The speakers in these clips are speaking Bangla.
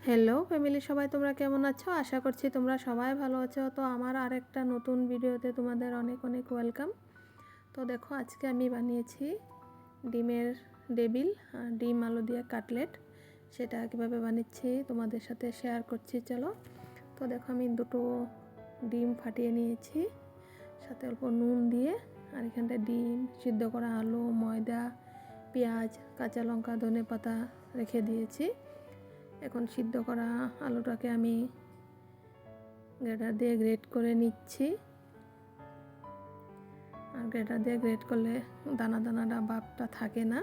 হ্যালো ফ্যামিলি, সবাই তোমরা কেমন আছো? আশা করছি তোমরা সবাই ভালো আছো। তো আমার আরেকটা নতুন ভিডিওতে তোমাদের অনেক অনেক ওয়েলকাম। তো দেখো, আজকে আমি বানিয়েছি ডিমের ডেভিল, ডিম আলু দিয়ে কাটলেট। সেটা কীভাবে বানিয়েছি তোমাদের সাথে শেয়ার করছি, চলো। তো দেখো, আমি দুটো ডিম ফাটিয়ে নিয়েছি, সাথে অল্প নুন দিয়ে, আর এখানটায় ডিম, সিদ্ধ করা আলু, ময়দা, পেঁয়াজ, কাঁচা লঙ্কা, ধনেপাতা রেখে দিয়েছি। এখন সিদ্ধ করা আলুটাকে আমি গ্রেটার দিয়ে গ্রেট করে নিচ্ছি। আর গ্রেটার দিয়ে গ্রেট করলে দানা দানাটা ভাবটা থাকে না,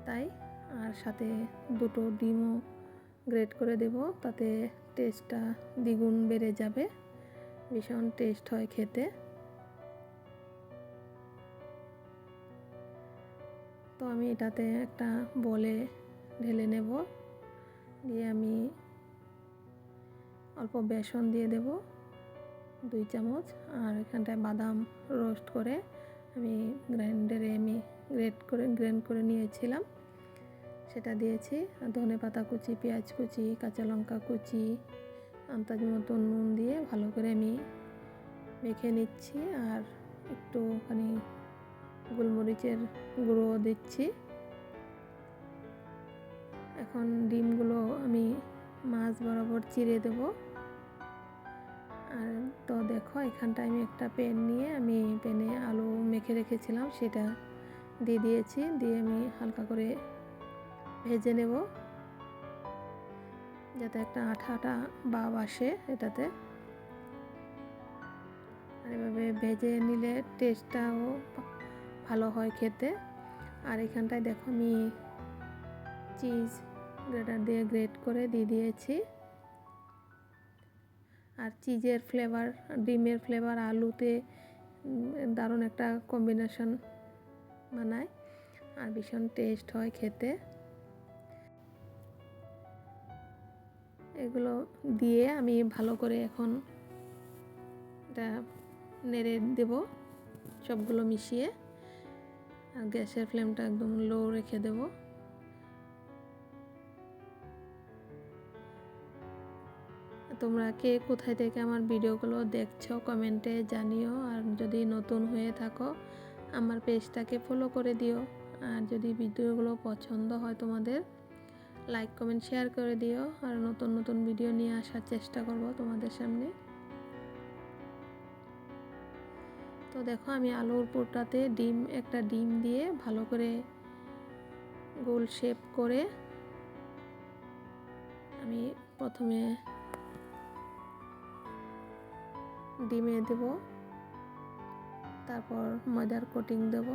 তাই। আর সাথে দুটো ডিমও গ্রেট করে দেব, তাতে টেস্টটা দ্বিগুণ বেড়ে যাবে, ভীষণ টেস্ট হয় খেতে। তো আমি এটাতে একটা বলে ঢেলে নেব, দিয়ে আমি অল্প বেসন দিয়ে দেব 2 চামচ। আর এখানটায় বাদাম রোস্ট করে আমি গ্রাইন্ডারে গ্রাইন্ড করে নিয়েছিলাম, সেটা দিয়েছি। আর ধনেপাতা কুচি, পেঁয়াজ কুচি, কাঁচা লঙ্কা কুচি, আন্দাজ মতো নুন দিয়ে ভালো করে আমি মেখে নিচ্ছি। আর একটুখানি গোলমরিচের গুঁড়ো দিচ্ছি। এখন ডিমগুলো আমি মাছ বরাবর চিড়ে দেব। আর তো দেখো, এখানটায় আমি একটা প্যান নিয়ে আমি প্যানে আলু মেখে রেখেছিলাম, সেটা দিয়ে দিয়েছি। দিয়ে আমি হালকা করে ভেজে নেব, যাতে একটা আঠা আঠা ভাব আসে এটাতে। আর এভাবে ভেজে নিলে টেস্টটাও ভালো হয় খেতে। আর এখানটায় দেখো, আমি চিজ গ্রেটার দিয়ে গ্রেট করে দিয়ে দিয়েছি। আর চিজের ফ্লেভার, ডিমের ফ্লেভার আলুতে দারুণ একটা কম্বিনেশন বানায়, আর ভীষণ টেস্ট হয় খেতে। এগুলো দিয়ে আমি ভালো করে এখন এটা নেড়ে দেব সবগুলো মিশিয়ে। আর গ্যাসের ফ্লেমটা একদম লো রেখে দেব। তোমরা কে কোথায় থেকে আমার ভিডিওগুলো দেখছো কমেন্টে জানিও। আর যদি নতুন হয়ে থাকো, আমার পেজটাকে ফলো করে দিও। আর যদি ভিডিওগুলো পছন্দ হয় তোমাদের, লাইক কমেন্ট শেয়ার করে দিও। আর নতুন নতুন ভিডিও নিয়ে আসার চেষ্টা করব তোমাদের সামনে। তো দেখো, আমি আলুর পুরটাতে একটা ডিম দিয়ে ভালো করে গোল শেপ করে আমি প্রথমে ডিমে দেব, তারপর ময়দার কোটিং দেব,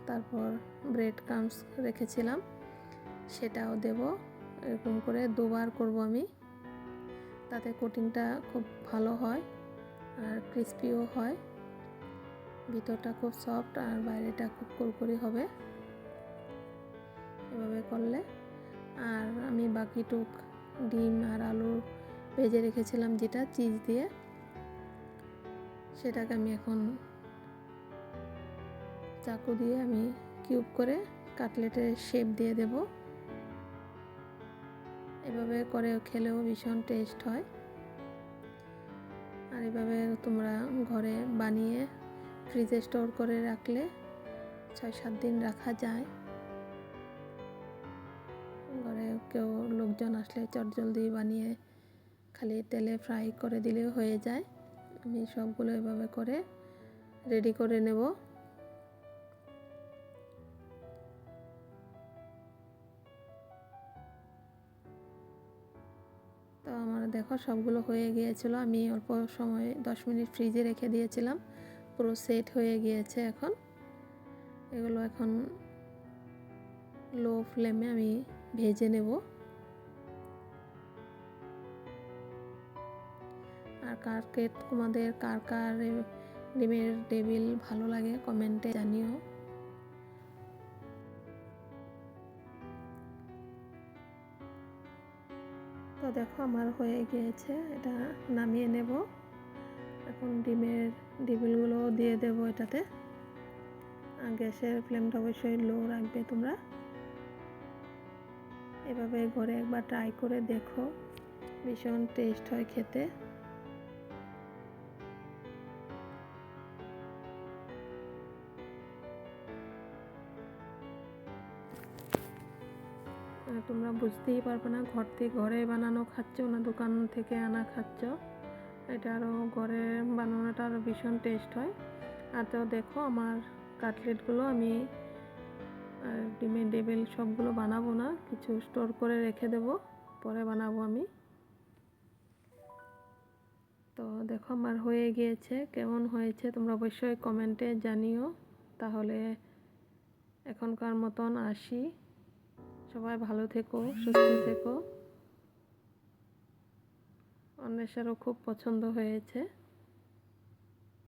তারপর ব্রেড ক্রাম্বস রেখেছিলাম সেটাও দেব। এরকম করে দুবার করব আমি, তাতে কোটিংটা খুব ভালো হয় আর ক্রিস্পিও হয়। ভিতরটা খুব সফট আর বাইরেটা খুব কুরকুরি হবে এভাবে করলে। আর আমি বাকিটুক ডিম আর আলু ভেজে রেখেছিলাম যেটা চিজ দিয়ে, সেটাকে আমি এখন চাকু দিয়ে আমি কিউব করে কাটলেটের শেপ দিয়ে দেব। এভাবে করে খেলেও ভীষণ টেস্ট হয়। আর এভাবে তোমরা ঘরে বানিয়ে ফ্রিজে স্টোর করে রাখলে 6-7 দিন রাখা যায়। ঘরে কেউ লোকজন আসলে চটজলদি বানিয়ে খালি তেলে ফ্রাই করে দিলেও হয়ে যায়। আমি সবগুলো এভাবে করে রেডি করে নেব। তো আমার দেখো সবগুলো হয়ে গিয়েছিল। আমি অল্প সময় 10 মিনিট ফ্রিজে রেখে দিয়েছিলাম, পুরো সেট হয়ে গিয়েছে। এখন এগুলো এখন লো ফ্লেমে আমি ভেজে নেব। আর তোমাদের কার কার ডিমের ডেভিল ভালো লাগে কমেন্টে জানিও। তো দেখো, আমার হয়ে গিয়েছে, এটা নামিয়ে নেব। এখন ডিমের ডেভিলগুলো দিয়ে দেব এটাতে। আর গ্যাসের ফ্লেমটা অবশ্যই লো রাখবে তোমরা। এভাবে ঘরে একবার ট্রাই করে দেখো, ভীষণ টেস্ট হয় খেতে। তোমরা বুঝতেই পারবে না ঘরে বানানো খাচ্ছ না দোকান থেকে আনা খাচ্ছ। এটা আরও ঘরে বানানোটা আরও ভীষণ টেস্ট হয়। আর তো দেখো আমার কাটলেটগুলো আমি ডিমের ডেভিল সবগুলো বানাবো না, কিছু স্টোর করে রেখে দেব, পরে বানাবো আমি। তো দেখো আমার হয়ে গিয়েছে, কেমন হয়েছে তোমরা অবশ্যই কমেন্টে জানিও। তাহলে এখনকার মতন আসি, সবাই ভালো থেকো, সুস্থ থেকো। অন্বেষারও খুব পছন্দ হয়েছে।